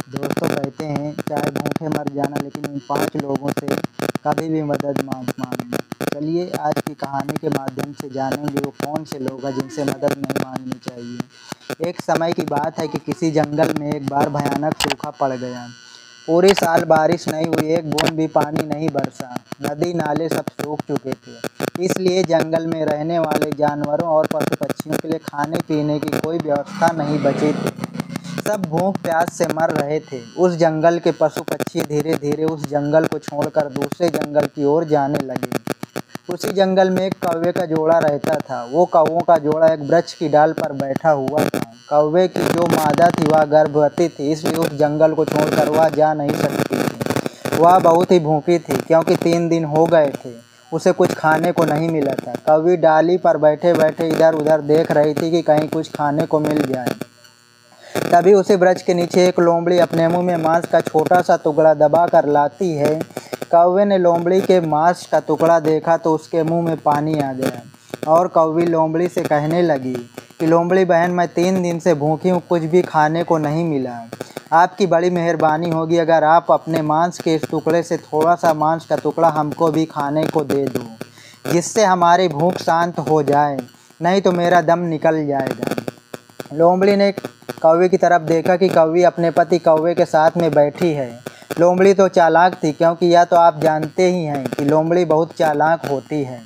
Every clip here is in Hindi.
दोस्तों कहते हैं चाहे भूखे मर जाना लेकिन इन 5 लोगों से कभी भी मदद मत मांगना। चलिए आज की कहानी के माध्यम से जानेंगे वो कौन से लोग हैं जिनसे मदद नहीं मांगनी चाहिए। एक समय की बात है कि किसी जंगल में एक बार भयानक सूखा पड़ गया। पूरे साल बारिश नहीं हुई, एक बूंद भी पानी नहीं बरसा। नदी नाले सब सूख चुके थे। इसलिए जंगल में रहने वाले जानवरों और पशु पक्षियों के लिए खाने पीने की कोई व्यवस्था नहीं बची थी। सब भूख प्यास से मर रहे थे। उस जंगल के पशु पक्षी धीरे धीरे उस जंगल को छोड़कर दूसरे जंगल की ओर जाने लगे। उसी जंगल में एक कौवे का जोड़ा रहता था। वो कौवों का जोड़ा एक वृक्ष की डाल पर बैठा हुआ था। कौवे की जो मादा थी वह गर्भवती थी, इसलिए उस जंगल को छोड़कर वह जा नहीं सकती थी। वह बहुत ही भूखी थी क्योंकि 3 दिन हो गए थे उसे कुछ खाने को नहीं मिला था। कौवी डाली पर बैठे बैठे इधर उधर देख रही थी कि कहीं कुछ खाने को मिल जाए। तभी उसी वृक्ष के नीचे एक लोमड़ी अपने मुंह में मांस का छोटा सा टुकड़ा दबा कर लाती है। कौवे ने लोमड़ी के मांस का टुकड़ा देखा तो उसके मुंह में पानी आ गया और कौवी लोमड़ी से कहने लगी कि लोमड़ी बहन, मैं 3 दिन से भूखी हूँ, कुछ भी खाने को नहीं मिला। आपकी बड़ी मेहरबानी होगी अगर आप अपने मांस के इस टुकड़े से थोड़ा सा मांस का टुकड़ा हमको भी खाने को दे दो, जिससे हमारी भूख शांत हो जाए, नहीं तो मेरा दम निकल जाएगा। लोमड़ी ने कौवे की तरफ देखा कि कौवी अपने पति कौवे के साथ में बैठी है। लोमड़ी तो चालाक थी, क्योंकि यह तो आप जानते ही हैं कि लोमड़ी बहुत चालाक होती है।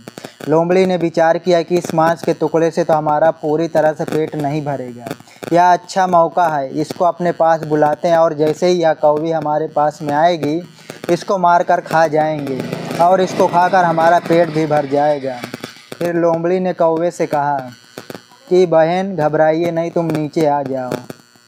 लोमड़ी ने विचार किया कि इस मांस के टुकड़े से तो हमारा पूरी तरह से पेट नहीं भरेगा। यह अच्छा मौका है, इसको अपने पास बुलाते हैं और जैसे ही यह कौवी हमारे पास में आएगी इसको मार कर खा जाएंगे और इसको खाकर हमारा पेट भी भर जाएगा। फिर लोमड़ी ने कौवे से कहा कि बहन घबराइए नहीं, तुम नीचे आ जाओ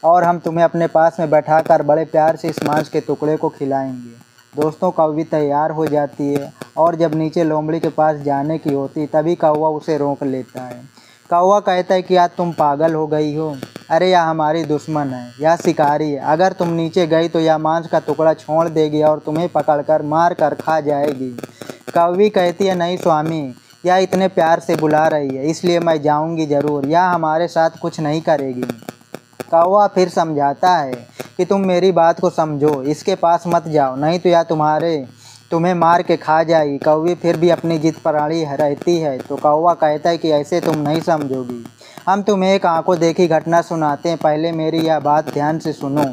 और हम तुम्हें अपने पास में बैठाकर बड़े प्यार से इस मांस के टुकड़े को खिलाएंगे। दोस्तों, कौवी तैयार हो जाती है और जब नीचे लोमड़ी के पास जाने की होती तभी कौवा उसे रोक लेता है। कौवा कहता है कि आज तुम पागल हो गई हो। अरे यह हमारी दुश्मन है, यह शिकारी है। अगर तुम नीचे गई तो यह मांस का टुकड़ा छोड़ देगी और तुम्हें पकड़कर मार कर खा जाएगी। कौवी कहती है, नहीं स्वामी, यह इतने प्यार से बुला रही है इसलिए मैं जाऊंगी ज़रूर, यह हमारे साथ कुछ नहीं करेगी। कौवा फिर समझाता है कि तुम मेरी बात को समझो, इसके पास मत जाओ, नहीं तो यह तुम्हें मार के खा जाएगी। कौवी फिर भी अपनी जिद पर अड़ी रहती है तो कौवा कहता है कि ऐसे तुम नहीं समझोगी। हम तुम्हें एक आंखों देखी घटना सुनाते हैं, पहले मेरी यह बात ध्यान से सुनो,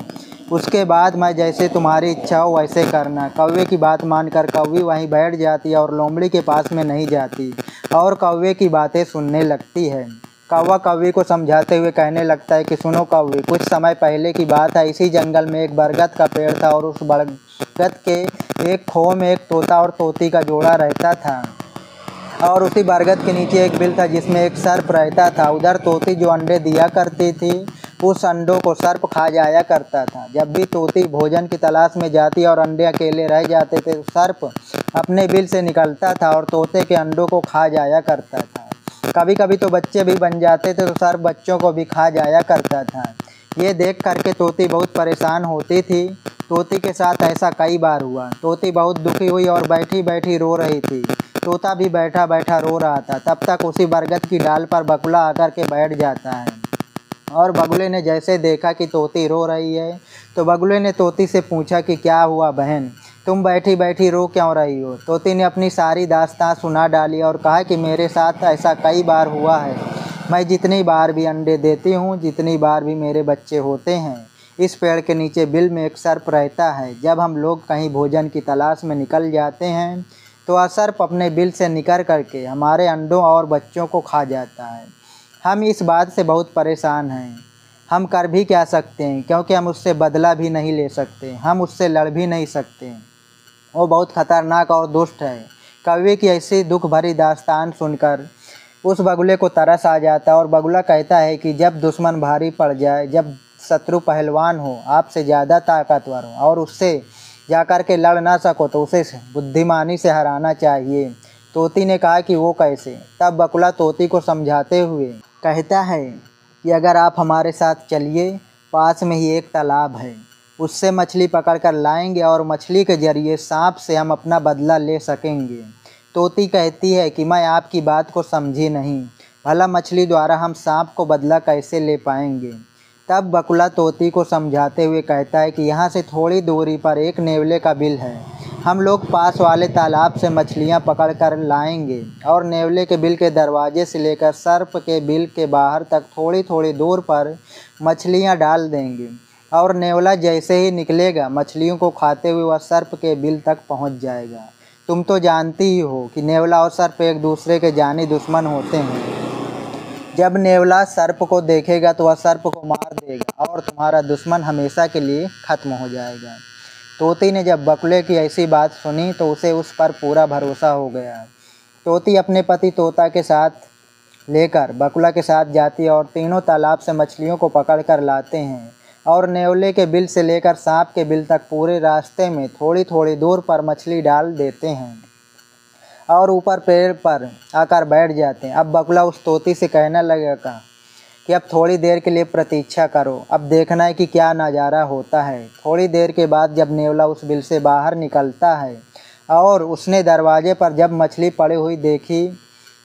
उसके बाद मैं जैसे तुम्हारी इच्छा हो वैसे करना। कौवे की बात मानकर कौवी वहीं बैठ जाती है और लोमड़ी के पास में नहीं जाती और कौवे की बातें सुनने लगती है। कौवा कौवी को समझाते हुए कहने लगता है कि सुनो कौवी, कुछ समय पहले की बात है, इसी जंगल में एक बरगद का पेड़ था और उस बरगद के एक खो में एक तोता और तोती का जोड़ा रहता था और उसी बरगद के नीचे एक बिल था जिसमें एक सर्प रहता था। उधर तोती जो अंडे दिया करती थी उस अंडों को सर्प खा जाया करता था। जब भी तोती भोजन की तलाश में जाती और अंडे अकेले रह जाते थे तो सर्प अपने बिल से निकलता था और तोते के अंडों को खा जाया करता था। कभी कभी तो बच्चे भी बन जाते थे तो सर्प बच्चों को भी खा जाया करता था। ये देख करके तोती बहुत परेशान होती थी। तोती के साथ ऐसा कई बार हुआ। तोती बहुत दुखी हुई और बैठी बैठी रो रही थी। तोता भी बैठा बैठा रो रहा था। तब तक उसी बरगद की डाल पर बगुला आकर के बैठ जाता है और बगुले ने जैसे देखा कि तोती रो रही है तो बगुले ने तोती से पूछा कि क्या हुआ बहन, तुम बैठी बैठी रो क्यों रही हो। तोती ने अपनी सारी दास्तां सुना डाली और कहा कि मेरे साथ ऐसा कई बार हुआ है। मैं जितनी बार भी अंडे देती हूँ, जितनी बार भी मेरे बच्चे होते हैं, इस पेड़ के नीचे बिल में एक सर्प रहता है। जब हम लोग कहीं भोजन की तलाश में निकल जाते हैं तो वह सर्प अपने बिल से निकल करके हमारे अंडों और बच्चों को खा जाता है। हम इस बात से बहुत परेशान हैं। हम कर भी क्या सकते हैं, क्योंकि हम उससे बदला भी नहीं ले सकते, हम उससे लड़ भी नहीं सकते। वो बहुत खतरनाक और दुष्ट है। कौवे की ऐसी दुख भरी दास्तान सुनकर उस बगुले को तरस आ जाता है और बगुला कहता है कि जब दुश्मन भारी पड़ जाए, जब शत्रु पहलवान हो, आपसे ज़्यादा ताकतवर हो और उससे जाकर के लड़ ना सको तो उसे बुद्धिमानी से हराना चाहिए। तोती ने कहा कि वो कैसे। तब बगुला तोती को समझाते हुए कहता है कि अगर आप हमारे साथ चलिए, पास में ही एक तालाब है, उससे मछली पकड़ कर लाएंगे और मछली के जरिए सांप से हम अपना बदला ले सकेंगे। तोती कहती है कि मैं आपकी बात को समझी नहीं, भला मछली द्वारा हम सांप को बदला कैसे ले पाएंगे। तब बकुला तोती को समझाते हुए कहता है कि यहाँ से थोड़ी दूरी पर एक नेवले का बिल है, हम लोग पास वाले तालाब से मछलियाँ पकड़ कर लाएंगे और नेवले के बिल के दरवाजे से लेकर सर्प के बिल के बाहर तक थोड़ी थोड़ी दूर पर मछलियाँ डाल देंगे और नेवला जैसे ही निकलेगा मछलियों को खाते हुए वह सर्प के बिल तक पहुँच जाएगा। तुम तो जानती ही हो कि नेवला और सर्प एक दूसरे के जानी दुश्मन होते हैं। जब नेवला सर्प को देखेगा तो वह सर्प को मार देगा और तुम्हारा दुश्मन हमेशा के लिए ख़त्म हो जाएगा। तोती ने जब बकुले की ऐसी बात सुनी तो उसे उस पर पूरा भरोसा हो गया। तोती अपने पति तोता के साथ लेकर बकुला के साथ जाती है और तीनों तालाब से मछलियों को पकड़ कर लाते हैं और नेवले के बिल से लेकर सांप के बिल तक पूरे रास्ते में थोड़ी थोड़ी दूर पर मछली डाल देते हैं और ऊपर पेड़ पर आकर बैठ जाते हैं। अब बकुला उस तोती से कहने लगेगा कि अब थोड़ी देर के लिए प्रतीक्षा करो, अब देखना है कि क्या नज़ारा होता है। थोड़ी देर के बाद जब नेवला उस बिल से बाहर निकलता है और उसने दरवाजे पर जब मछली पड़ी हुई देखी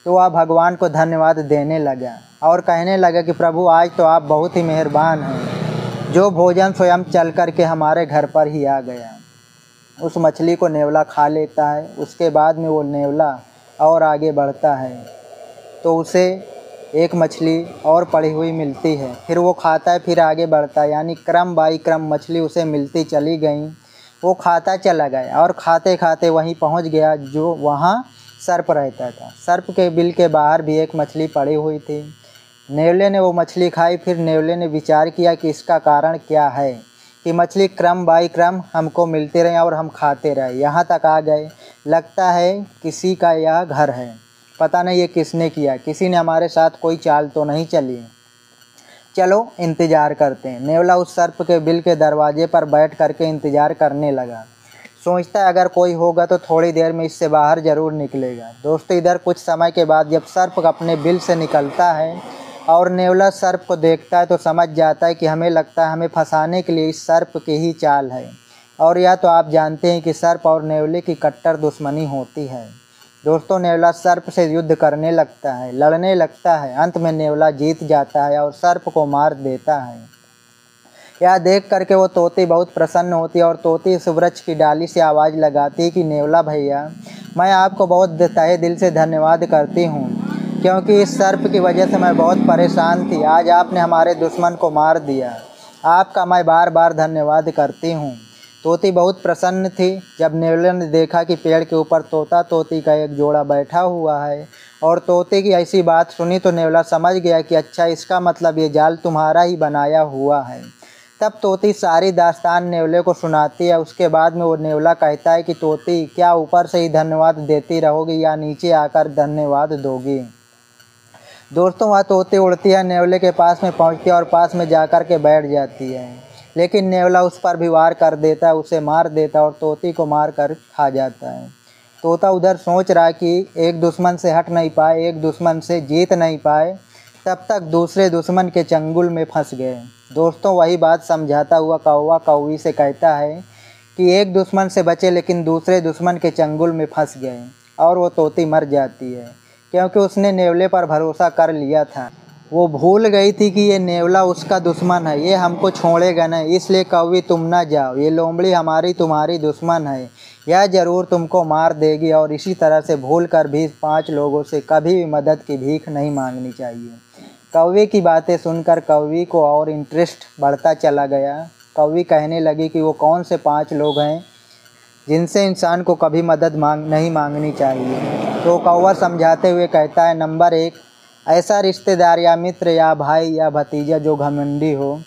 तो वह भगवान को धन्यवाद देने लगा और कहने लगा कि प्रभु आज तो आप बहुत ही मेहरबान हैं, जो भोजन स्वयं चल कर के हमारे घर पर ही आ गया। उस मछली को नेवला खा लेता है। उसके बाद में वो नेवला और आगे बढ़ता है तो उसे एक मछली और पड़ी हुई मिलती है, फिर वो खाता है, फिर आगे बढ़ता है, यानी क्रम बाई क्रम मछली उसे मिलती चली गई। वो खाता चला गया और खाते खाते वहीं पहुंच गया जो वहाँ सर्प रहता था। सर्प के बिल के बाहर भी एक मछली पड़ी हुई थी। नेवले ने वो मछली खाई। फिर नेवले ने विचार किया कि इसका कारण क्या है कि मछली क्रम बाई क्रम हमको मिलते रहे और हम खाते रहे, यहाँ तक आ गए। लगता है किसी का यह घर है, पता नहीं ये किसने किया, किसी ने हमारे साथ कोई चाल तो नहीं चली। चलो इंतज़ार करते हैं। नेवला उस सर्प के बिल के दरवाजे पर बैठ करके इंतज़ार करने लगा। सोचता है अगर कोई होगा तो थोड़ी देर में इससे बाहर ज़रूर निकलेगा। दोस्तों, इधर कुछ समय के बाद जब सर्प अपने बिल से निकलता है और नेवला सर्प को देखता है तो समझ जाता है कि हमें लगता है हमें फंसाने के लिए इस सर्प की ही चाल है। और यह तो आप जानते हैं कि सर्प और नेवले की कट्टर दुश्मनी होती है। दोस्तों, नेवला सर्प से युद्ध करने लगता है, लड़ने लगता है। अंत में नेवला जीत जाता है और सर्प को मार देता है। यह देख करके वो तोती बहुत प्रसन्न होती है और तोती इस वृक्ष की डाली से आवाज़ लगाती है कि नेवला भैया, मैं आपको बहुत तहे दिल से धन्यवाद करती हूँ, क्योंकि इस सर्प की वजह से मैं बहुत परेशान थी। आज आपने हमारे दुश्मन को मार दिया, आपका मैं बार बार धन्यवाद करती हूँ। तोती बहुत प्रसन्न थी। जब नेवले ने देखा कि पेड़ के ऊपर तोता तोती का एक जोड़ा बैठा हुआ है और तोते की ऐसी बात सुनी तो नेवला समझ गया कि अच्छा, इसका मतलब ये जाल तुम्हारा ही बनाया हुआ है। तब तोती सारी दास्तान नेवले को सुनाती है। उसके बाद में वो नेवला कहता है कि तोती, क्या ऊपर से ही धन्यवाद देती रहोगी या नीचे आकर धन्यवाद दोगी। दोस्तों, वह तोती उड़ती है, नेवले के पास में पहुंचती है और पास में जाकर के बैठ जाती है, लेकिन नेवला उस पर भी वार कर देता है, उसे मार देता है और तोती को मार कर खा जाता है। तोता उधर सोच रहा कि एक दुश्मन से हट नहीं पाए, एक दुश्मन से जीत नहीं पाए, तब तक दूसरे दुश्मन के चंगुल में फंस गए। दोस्तों, वही बात समझाता हुआ कौवा कौवी से कहता है कि एक दुश्मन से बचे लेकिन दूसरे दुश्मन के चंगुल में फंस गए और वो तोती मर जाती है, क्योंकि उसने नेवले पर भरोसा कर लिया था। वो भूल गई थी कि ये नेवला उसका दुश्मन है, ये हमको छोड़ेगा नहीं, इसलिए कौवी तुम ना जाओ, ये लोमड़ी हमारी तुम्हारी दुश्मन है, यह ज़रूर तुमको मार देगी। और इसी तरह से भूल कर भी 5 लोगों से कभी भी मदद की भीख नहीं मांगनी चाहिए। कौवे की बातें सुनकर कौवी को और इंटरेस्ट बढ़ता चला गया। कौवी कहने लगी कि वो कौन से 5 लोग हैं जिनसे इंसान को कभी मदद नहीं मांगनी चाहिए। तो कौवा समझाते हुए कहता है, नंबर 1, ऐसा रिश्तेदार या मित्र या भाई या भतीजा जो घमंडी हो,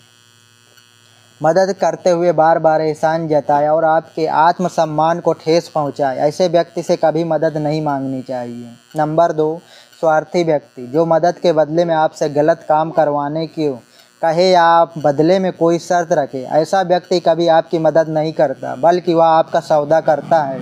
मदद करते हुए बार बार एहसान जताए और आपके आत्मसम्मान को ठेस पहुंचाए, ऐसे व्यक्ति से कभी मदद नहीं मांगनी चाहिए। नंबर 2, स्वार्थी व्यक्ति जो मदद के बदले में आपसे गलत काम करवाने की कहे या आप बदले में कोई शर्त रखे, ऐसा व्यक्ति कभी आपकी मदद नहीं करता, बल्कि वह आपका सौदा करता है।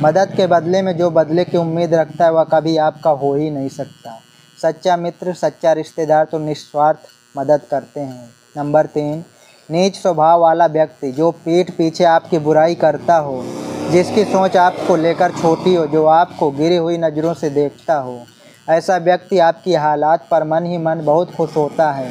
मदद के बदले में जो बदले की उम्मीद रखता है वह कभी आपका हो ही नहीं सकता। सच्चा मित्र, सच्चा रिश्तेदार तो निस्वार्थ मदद करते हैं। नंबर 3, नीच स्वभाव वाला व्यक्ति जो पीठ पीछे आपकी बुराई करता हो, जिसकी सोच आपको लेकर छोटी हो, जो आपको गिरी हुई नज़रों से देखता हो, ऐसा व्यक्ति आपकी हालात पर मन ही मन बहुत खुश होता है।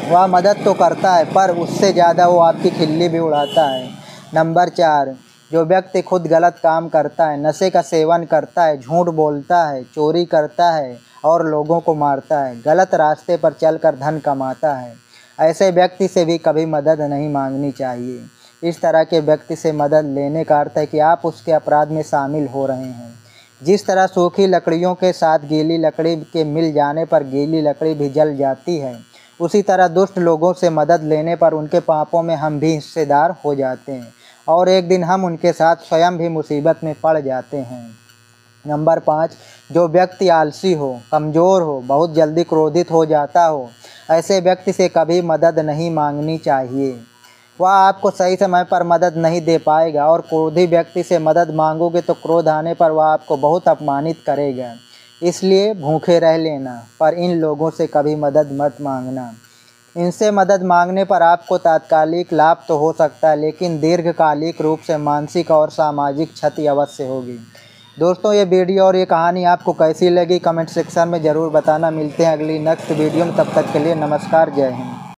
वह मदद तो करता है पर उससे ज़्यादा वो आपकी खिल्ली भी उड़ाता है। नंबर 4, जो व्यक्ति खुद गलत काम करता है, नशे का सेवन करता है, झूठ बोलता है, चोरी करता है और लोगों को मारता है, गलत रास्ते पर चलकर धन कमाता है, ऐसे व्यक्ति से भी कभी मदद नहीं मांगनी चाहिए। इस तरह के व्यक्ति से मदद लेने का अर्थ है कि आप उसके अपराध में शामिल हो रहे हैं। जिस तरह सूखी लकड़ियों के साथ गीली लकड़ी के मिल जाने पर गीली लकड़ी भी जल जाती है, उसी तरह दुष्ट लोगों से मदद लेने पर उनके पापों में हम भी हिस्सेदार हो जाते हैं और एक दिन हम उनके साथ स्वयं भी मुसीबत में पड़ जाते हैं। नंबर 5, जो व्यक्ति आलसी हो, कमज़ोर हो, बहुत जल्दी क्रोधित हो जाता हो, ऐसे व्यक्ति से कभी मदद नहीं मांगनी चाहिए। वह आपको सही समय पर मदद नहीं दे पाएगा और क्रोधी व्यक्ति से मदद मांगोगे तो क्रोध आने पर वह आपको बहुत अपमानित करेगा। इसलिए भूखे रह लेना, पर इन लोगों से कभी मदद मत मांगना। इनसे मदद मांगने पर आपको तात्कालिक लाभ तो हो सकता है, लेकिन दीर्घकालिक रूप से मानसिक और सामाजिक क्षति अवश्य होगी। दोस्तों, ये वीडियो और ये कहानी आपको कैसी लगी कमेंट सेक्शन में ज़रूर बताना। मिलते हैं अगली नेक्स्ट वीडियो में, तब तक के लिए नमस्कार, जय हिंद।